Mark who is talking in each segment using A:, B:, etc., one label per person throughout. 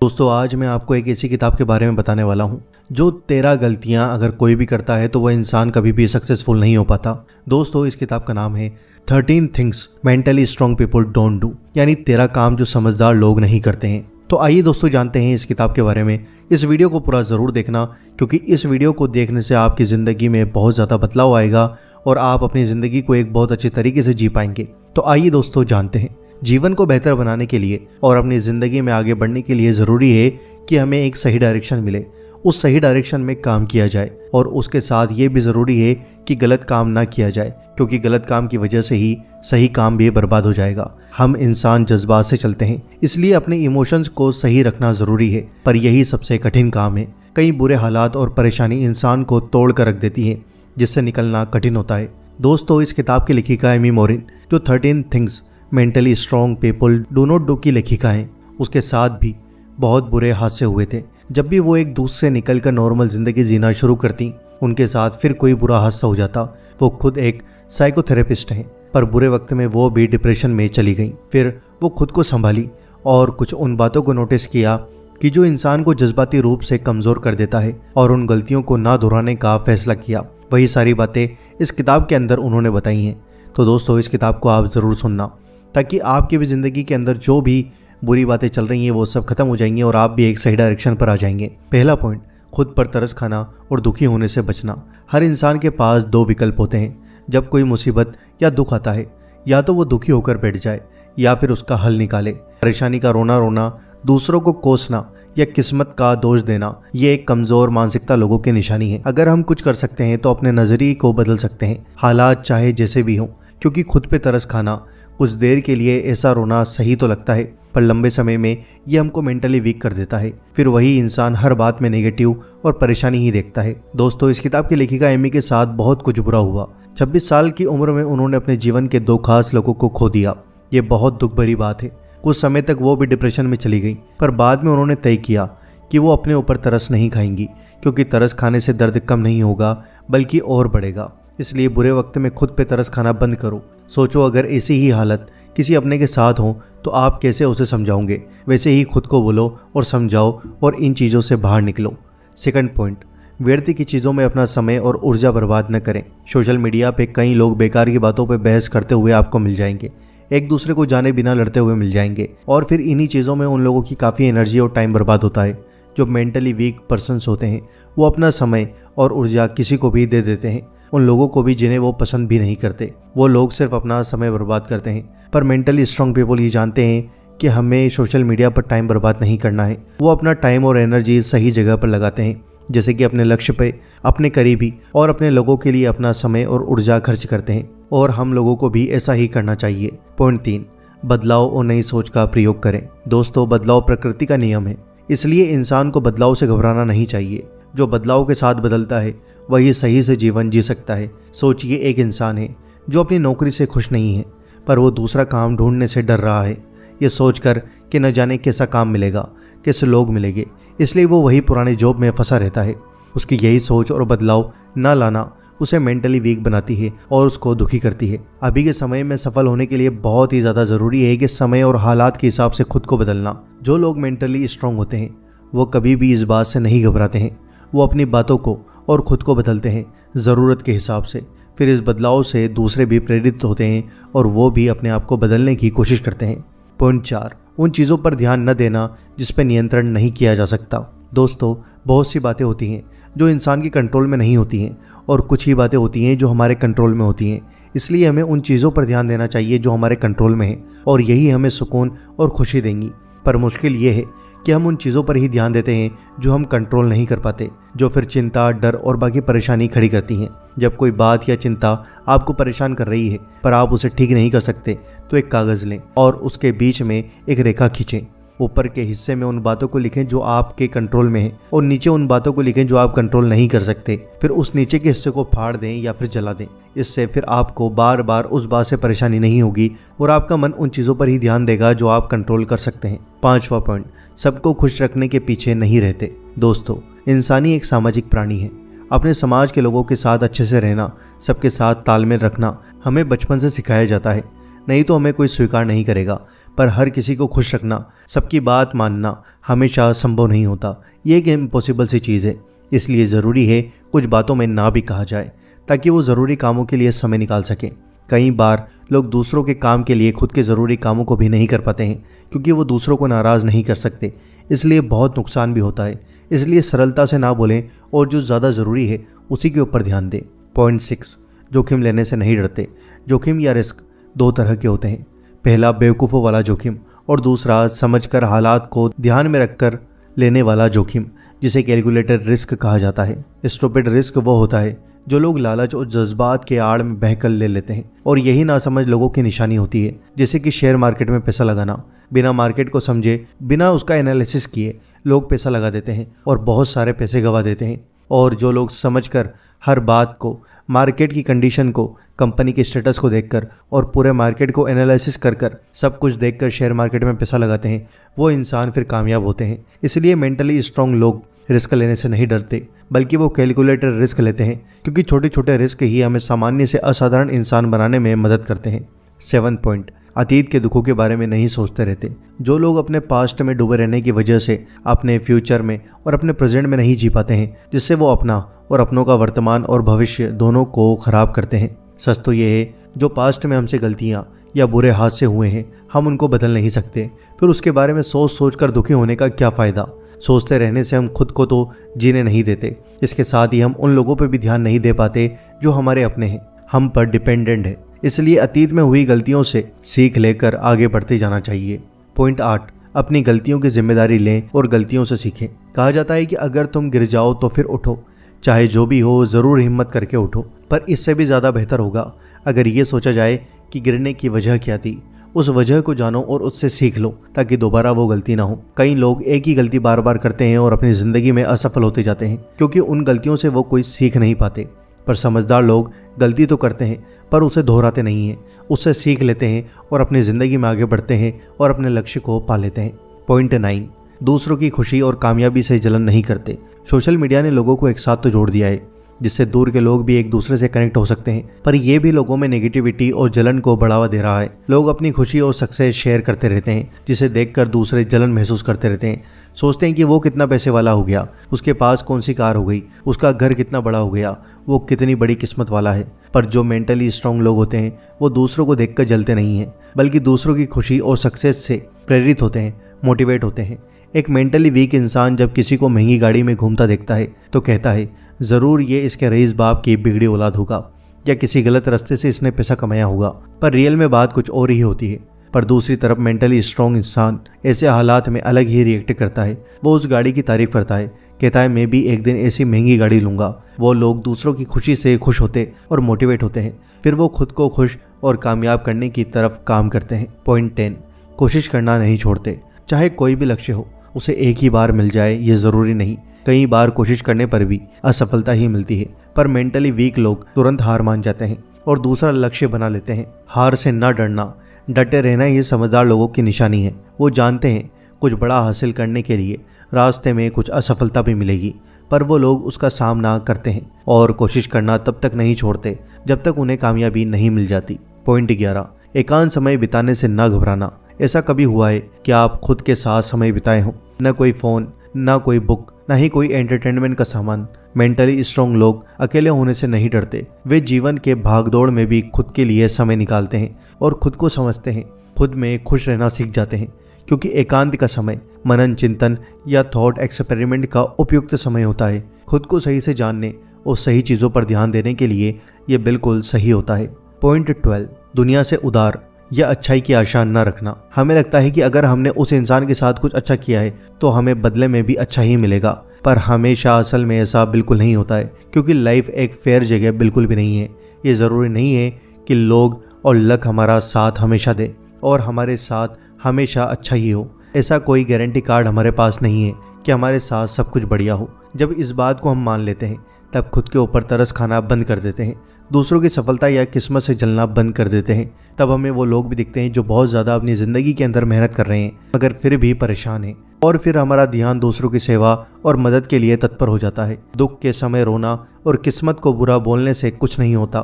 A: दोस्तों आज मैं आपको एक ऐसी किताब के बारे में बताने वाला हूँ जो 13 गलतियाँ अगर कोई भी करता है तो वह इंसान कभी भी सक्सेसफुल नहीं हो पाता। दोस्तों इस किताब का नाम है 13 things mentally strong people don't do, यानी 13 काम जो समझदार लोग नहीं करते हैं। तो आइए दोस्तों जानते हैं इस किताब के बारे में। इस वीडियो को पूरा ज़रूर देखना क्योंकि इस वीडियो को देखने से आपकी ज़िंदगी में बहुत ज़्यादा बदलाव आएगा और आप अपनी ज़िंदगी को एक बहुत अच्छे तरीके से जी पाएंगे। तो आइए दोस्तों जानते हैं। जीवन को बेहतर बनाने के लिए और अपनी ज़िंदगी में आगे बढ़ने के लिए ज़रूरी है कि हमें एक सही डायरेक्शन मिले, उस सही डायरेक्शन में काम किया जाए और उसके साथ ये भी ज़रूरी है कि गलत काम ना किया जाए क्योंकि गलत काम की वजह से ही सही काम भी बर्बाद हो जाएगा। हम इंसान जज्बात से चलते हैं, इसलिए अपने इमोशंस को सही रखना ज़रूरी है, पर यही सबसे कठिन काम है। कई बुरे हालात और परेशानी इंसान को तोड़ कर रख देती है जिससे निकलना कठिन होता है। दोस्तों इस किताब की लेखिका एमी मोरिन जो 13 things mentally strong people do not do की लेखिका हैं, उसके साथ भी बहुत बुरे हादसे हुए थे। जब भी वो एक दूसरे से निकलकर नॉर्मल ज़िंदगी जीना शुरू करती, उनके साथ फिर कोई बुरा हादसा हो जाता। वो खुद एक साइकोथेरेपिस्ट हैं, पर बुरे वक्त में वो भी डिप्रेशन में चली गई। फिर वो खुद को संभाली और कुछ उन बातों को नोटिस किया कि जो इंसान को जज्बाती रूप से कमज़ोर कर देता है और उन गलतियों को ना दोहराने का फैसला किया। वही सारी बातें इस किताब के अंदर उन्होंने बताई हैं। तो दोस्तों इस किताब को आप ज़रूर सुनना ताकि आपकी भी ज़िंदगी के अंदर जो भी बुरी बातें चल रही हैं वो सब खत्म हो जाएंगी और आप भी एक सही डायरेक्शन पर आ जाएंगे। पहला पॉइंट, खुद पर तरस खाना और दुखी होने से बचना। हर इंसान के पास दो विकल्प होते हैं। जब कोई मुसीबत या दुख आता है, या तो वो दुखी होकर बैठ जाए या फिर उसका हल निकाले। परेशानी का रोना रोना, दूसरों को कोसना या किस्मत का दोष देना, ये एक कमज़ोर मानसिकता लोगों की निशानी है। अगर हम कुछ कर सकते हैं तो अपने नज़रिए को बदल सकते हैं, हालात चाहे जैसे भी हों, क्योंकि खुद पे तरस खाना, कुछ देर के लिए ऐसा रोना सही तो लगता है पर लंबे समय में ये हमको मेंटली वीक कर देता है। फिर वही इंसान हर बात में नेगेटिव और परेशानी ही देखता है। दोस्तों इस किताब की लेखिका एमी के साथ बहुत कुछ बुरा हुआ। 26 साल की उम्र में उन्होंने अपने जीवन के 2 खास लोगों को खो दिया। ये बहुत दुख भरी बात है। कुछ समय तक वो भी डिप्रेशन में चली गई, पर बाद में उन्होंने तय किया कि वो अपने ऊपर तरस नहीं खाएंगी क्योंकि तरस खाने से दर्द कम नहीं होगा बल्कि और बढ़ेगा। इसलिए बुरे वक्त में खुद पे तरस खाना बंद करो। सोचो अगर ऐसी ही हालत किसी अपने के साथ हो तो आप कैसे उसे समझाओगे, वैसे ही खुद को बोलो और समझाओ और इन चीज़ों से बाहर निकलो। सेकंड पॉइंट, व्यर्थ की चीज़ों में अपना समय और ऊर्जा बर्बाद न करें। सोशल मीडिया पे कई लोग बेकार की बातों पे बहस करते हुए आपको मिल जाएंगे, एक दूसरे को जाने बिना लड़ते हुए मिल जाएंगे और फिर इन्हीं चीज़ों में उन लोगों की काफ़ी एनर्जी और टाइम बर्बाद होता है। जो मेंटली वीक पर्सनस होते हैं वो अपना समय और ऊर्जा किसी को भी दे देते हैं, उन लोगों को भी जिन्हें वो पसंद भी नहीं करते। वो लोग सिर्फ अपना समय बर्बाद करते हैं, पर मेंटली स्ट्रांग पीपल ये जानते हैं कि हमें सोशल मीडिया पर टाइम बर्बाद नहीं करना है। वो अपना टाइम और एनर्जी सही जगह पर लगाते हैं, जैसे कि अपने लक्ष्य पे, अपने करीबी और अपने लोगों के लिए अपना समय और ऊर्जा खर्च करते हैं और हम लोगों को भी ऐसा ही करना चाहिए। पॉइंट 3, बदलाव और नई सोच का प्रयोग करें। दोस्तों बदलाव प्रकृति का नियम है, इसलिए इंसान को बदलाव से घबराना नहीं चाहिए। जो बदलाव के साथ बदलता है वही सही से जीवन जी सकता है। सोचिए एक इंसान है जो अपनी नौकरी से खुश नहीं है पर वो दूसरा काम ढूंढने से डर रहा है, ये सोचकर कि न जाने कैसा काम मिलेगा, कैसे लोग मिलेंगे, इसलिए वो वही पुराने जॉब में फंसा रहता है। उसकी यही सोच और बदलाव ना लाना उसे मेंटली वीक बनाती है और उसको दुखी करती है। अभी के समय में सफल होने के लिए बहुत ही ज़्यादा ज़रूरी है कि समय और हालात के हिसाब से खुद को बदलना। जो लोग मेंटली स्ट्रांग होते हैं वो कभी भी इस बात से नहीं घबराते हैं। वो अपनी बातों को और खुद को बदलते हैं ज़रूरत के हिसाब से। फिर इस बदलाव से दूसरे भी प्रेरित होते हैं और वो भी अपने आप को बदलने की कोशिश करते हैं। पॉइंट 4, उन चीज़ों पर ध्यान न देना जिस पर नियंत्रण नहीं किया जा सकता। दोस्तों बहुत सी बातें होती हैं जो इंसान के कंट्रोल में नहीं होती हैं और कुछ ही बातें होती हैं जो हमारे कंट्रोल में होती हैं। इसलिए हमें उन चीज़ों पर ध्यान देना चाहिए जो हमारे कंट्रोल में है और यही हमें सुकून और खुशी देंगी। पर मुश्किल ये है कि हम उन चीज़ों पर ही ध्यान देते हैं जो हम कंट्रोल नहीं कर पाते, जो फिर चिंता, डर और बाकी परेशानी खड़ी करती हैं। जब कोई बात या चिंता आपको परेशान कर रही है पर आप उसे ठीक नहीं कर सकते तो एक कागज़ लें और उसके बीच में एक रेखा खींचें। ऊपर के हिस्से में उन बातों को लिखें जो आपके कंट्रोल में है और नीचे उन बातों को लिखें जो आप कंट्रोल नहीं कर सकते। फिर उस नीचे के हिस्से को फाड़ दें या फिर जला दें। इससे फिर आपको बार बार उस बात से परेशानी नहीं होगी और आपका मन उन चीज़ों पर ही ध्यान देगा जो आप कंट्रोल कर सकते हैं। 5वां पॉइंट, सबको खुश रखने के पीछे नहीं रहते। दोस्तों इंसानी एक सामाजिक प्राणी है। अपने समाज के लोगों के साथ अच्छे से रहना, सबके साथ तालमेल रखना हमें बचपन से सिखाया जाता है, नहीं तो हमें कोई स्वीकार नहीं करेगा। पर हर किसी को खुश रखना, सबकी बात मानना हमेशा संभव नहीं होता। ये एक इम्पॉसिबल सी चीज़ है। इसलिए ज़रूरी है कुछ बातों में ना भी कहा जाए ताकि वो ज़रूरी कामों के लिए समय निकाल सकें। कई बार लोग दूसरों के काम के लिए खुद के ज़रूरी कामों को भी नहीं कर पाते हैं क्योंकि वो दूसरों को नाराज़ नहीं कर सकते, इसलिए बहुत नुकसान भी होता है। इसलिए सरलता से ना बोलें और जो ज़्यादा ज़रूरी है उसी के ऊपर ध्यान दें। पॉइंट 6, जोखिम लेने से नहीं डरते। जोखिम या रिस्क दो तरह के होते हैं। पहला बेवकूफ़ों वाला जोखिम और दूसरा समझकर हालात को ध्यान में रखकर लेने वाला जोखिम, जिसे कैलकुलेटेड रिस्क कहा जाता है। स्टूपिड रिस्क वो होता है जो लोग लालच और जज्बात के आड़ में बहकर ले लेते हैं, और यही नासमझ लोगों की निशानी होती है। जैसे कि शेयर मार्केट में पैसा लगाना, बिना मार्केट को समझे, बिना उसका एनालिसिस किए लोग पैसा लगा देते हैं और बहुत सारे पैसे गंवा देते हैं। और जो लोग समझकर हर बात को, मार्केट की कंडीशन को, कंपनी के स्टेटस को देखकर और पूरे मार्केट को एनालिसिस कर सब कुछ देखकर शेयर मार्केट में पैसा लगाते हैं, वो इंसान फिर कामयाब होते हैं। इसलिए मेंटली स्ट्रांग लोग रिस्क लेने से नहीं डरते, बल्कि वो कैलकुलेटेड रिस्क लेते हैं, क्योंकि छोटे छोटे रिस्क ही हमें सामान्य से असाधारण इंसान बनाने में मदद करते हैं। 7 पॉइंट, अतीत के दुखों के बारे में नहीं सोचते रहते। जो लोग अपने पास्ट में डूबे रहने की वजह से अपने फ्यूचर में और अपने प्रेजेंट में नहीं जी पाते हैं, जिससे वो अपना और अपनों का वर्तमान और भविष्य दोनों को खराब करते हैं। सच तो ये है, जो पास्ट में हमसे गलतियाँ या बुरे हादसे हुए हैं हम उनको बदल नहीं सकते, फिर उसके बारे में सोच सोच कर दुखी होने का क्या फ़ायदा। सोचते रहने से हम खुद को तो जीने नहीं देते, इसके साथ ही हम उन लोगों पर भी ध्यान नहीं दे पाते जो हमारे अपने हैं, हम पर डिपेंडेंट है। इसलिए अतीत में हुई गलतियों से सीख लेकर आगे बढ़ते जाना चाहिए। पॉइंट 8, अपनी गलतियों की जिम्मेदारी लें और गलतियों से सीखें। कहा जाता है कि अगर तुम गिर जाओ तो फिर उठो, चाहे जो भी हो ज़रूर हिम्मत करके उठो। पर इससे भी ज़्यादा बेहतर होगा अगर ये सोचा जाए कि गिरने की वजह क्या थी, उस वजह को जानो और उससे सीख लो ताकि दोबारा वो गलती ना हो। कई लोग एक ही गलती बार बार करते हैं और अपनी ज़िंदगी में असफल होते जाते हैं क्योंकि उन गलतियों से वो कोई सीख नहीं पाते। पर समझदार लोग गलती तो करते हैं पर उसे दोहराते नहीं हैं, उससे सीख लेते हैं और अपनी ज़िंदगी में आगे बढ़ते हैं और अपने लक्ष्य को पा लेते हैं। पॉइंट 9, दूसरों की खुशी और कामयाबी से जलन नहीं करते। सोशल मीडिया ने लोगों को एक साथ तो जोड़ दिया है, जिससे दूर के लोग भी एक दूसरे से कनेक्ट हो सकते हैं, पर यह भी लोगों में नेगेटिविटी और जलन को बढ़ावा दे रहा है। लोग अपनी खुशी और सक्सेस शेयर करते रहते हैं, जिसे देखकर दूसरे जलन महसूस करते रहते हैं। सोचते हैं कि वो कितना पैसे वाला हो गया, उसके पास कौन सी कार हो गई, उसका घर कितना बड़ा हो गया, वो कितनी बड़ी किस्मत वाला है। पर जो मेंटली स्ट्रांग लोग होते हैं वो दूसरों को देखकर जलते नहीं हैं, बल्कि दूसरों की खुशी और सक्सेस से प्रेरित होते हैं, मोटिवेट होते हैं। एक मेंटली वीक इंसान जब किसी को महंगी गाड़ी में घूमता देखता है तो कहता है ज़रूर ये इसके रईस बाप की बिगड़ी औलाद होगा या किसी गलत रास्ते से इसने पैसा कमाया होगा, पर रियल में बात कुछ और ही होती है। पर दूसरी तरफ मेंटली स्ट्रांग इंसान ऐसे हालात में अलग ही रिएक्ट करता है। वो उस गाड़ी की तारीफ करता है, कहता है मैं भी एक दिन ऐसी महंगी गाड़ी लूँगा। वो लोग दूसरों की खुशी से खुश होते और मोटिवेट होते हैं, फिर वो खुद को खुश और कामयाब करने की तरफ काम करते हैं। पॉइंट 10, कोशिश करना नहीं छोड़ते। चाहे कोई भी लक्ष्य हो, उसे एक ही बार मिल जाए ये ज़रूरी नहीं, कई बार कोशिश करने पर भी असफलता ही मिलती है। पर मेंटली वीक लोग तुरंत हार मान जाते हैं और दूसरा लक्ष्य बना लेते हैं। हार से ना डरना, डटे रहना ये समझदार लोगों की निशानी है। वो जानते हैं कुछ बड़ा हासिल करने के लिए रास्ते में कुछ असफलता भी मिलेगी, पर वो लोग उसका सामना करते हैं और कोशिश करना तब तक नहीं छोड़ते जब तक उन्हें कामयाबी नहीं मिल जाती। पॉइंट 11, एकांत समय बिताने से ना घबराना। ऐसा कभी हुआ है कि आप खुद के साथ समय बिताए हों? न कोई फ़ोन, ना कोई बुक, ना ही कोई एंटरटेनमेंट का सामान। मेंटली स्ट्रांग लोग अकेले होने से नहीं डरते। वे जीवन के भागदौड़ में भी खुद के लिए समय निकालते हैं और खुद को समझते हैं, खुद में खुश रहना सीख जाते हैं, क्योंकि एकांत का समय मनन चिंतन या थॉट एक्सपेरिमेंट का उपयुक्त समय होता है। खुद को सही से जानने और सही चीज़ों पर ध्यान देने के लिए ये बिल्कुल सही होता है। पॉइंट 12, दुनिया से उदार या अच्छाई की आशा न रखना। हमें लगता है कि अगर हमने उस इंसान के साथ कुछ अच्छा किया है तो हमें बदले में भी अच्छा ही मिलेगा, पर हमेशा असल में ऐसा बिल्कुल नहीं होता है, क्योंकि लाइफ एक फेयर जगह बिल्कुल भी नहीं है। ये ज़रूरी नहीं है कि लोग और लक हमारा साथ हमेशा दे और हमारे साथ हमेशा अच्छा ही हो। ऐसा कोई गारंटी कार्ड हमारे पास नहीं है कि हमारे साथ सब कुछ बढ़िया हो। जब इस बात को हम मान लेते हैं तब खुद के ऊपर तरस खाना बंद कर देते हैं, दूसरों की सफलता या किस्मत से जलना बंद कर देते हैं। तब हमें वो लोग भी दिखते हैं जो बहुत ज़्यादा अपनी ज़िंदगी के अंदर मेहनत कर रहे हैं मगर फिर भी परेशान हैं, और फिर हमारा ध्यान दूसरों की सेवा और मदद के लिए तत्पर हो जाता है। दुख के समय रोना और किस्मत को बुरा बोलने से कुछ नहीं होता।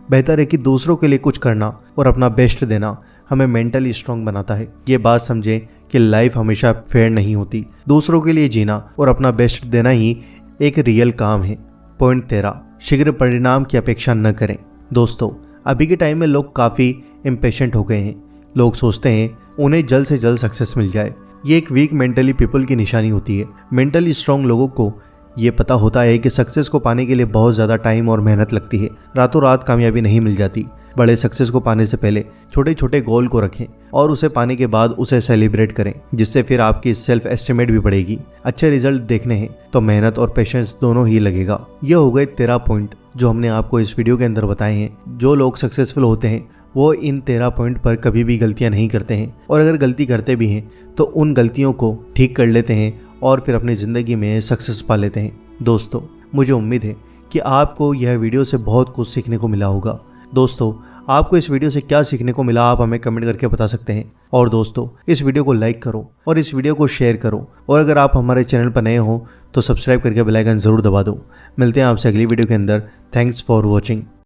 A: बेहतर है कि दूसरों के लिए कुछ करना और अपना बेस्ट देना हमें मेंटली स्ट्रांग बनाता है। ये बात समझें कि लाइफ हमेशा फेयर नहीं होती। दूसरों के लिए जीना और अपना बेस्ट देना ही एक रियल काम है। पॉइंट 13, शीघ्र परिणाम की अपेक्षा न करें। दोस्तों, अभी के टाइम में लोग काफ़ी इम्पेशेंट हो गए हैं। लोग सोचते हैं उन्हें जल्द से जल्द सक्सेस मिल जाए। ये एक वीक मेंटली पीपल की निशानी होती है। मेंटली स्ट्रांग लोगों को ये पता होता है कि सक्सेस को पाने के लिए बहुत ज़्यादा टाइम और मेहनत लगती है। रातों रात कामयाबी नहीं मिल जाती। बड़े सक्सेस को पाने से पहले छोटे छोटे गोल को रखें और उसे पाने के बाद उसे सेलिब्रेट करें, जिससे फिर आपकी सेल्फ एस्टिमेट भी बढ़ेगी। अच्छे रिजल्ट देखने हैं तो मेहनत और पेशेंस दोनों ही लगेगा। ये हो गए 13 पॉइंट जो हमने आपको इस वीडियो के अंदर बताए हैं। जो लोग सक्सेसफुल होते हैं वो इन 13 पॉइंट पर कभी भी गलतियां नहीं करते हैं, और अगर गलती करते भी हैं तो उन गलतियों को ठीक कर लेते हैं और फिर अपनी ज़िंदगी में सक्सेस पा लेते हैं। दोस्तों, मुझे उम्मीद है कि आपको यह वीडियो से बहुत कुछ सीखने को मिला होगा। दोस्तों, आपको इस वीडियो से क्या सीखने को मिला आप हमें कमेंट करके बता सकते हैं। और दोस्तों, इस वीडियो को लाइक करो और इस वीडियो को शेयर करो, और अगर आप हमारे चैनल पर नए हो तो सब्सक्राइब करके बेल आइकन ज़रूर दबा दो। मिलते हैं आपसे अगली वीडियो के अंदर। Thanks for watching.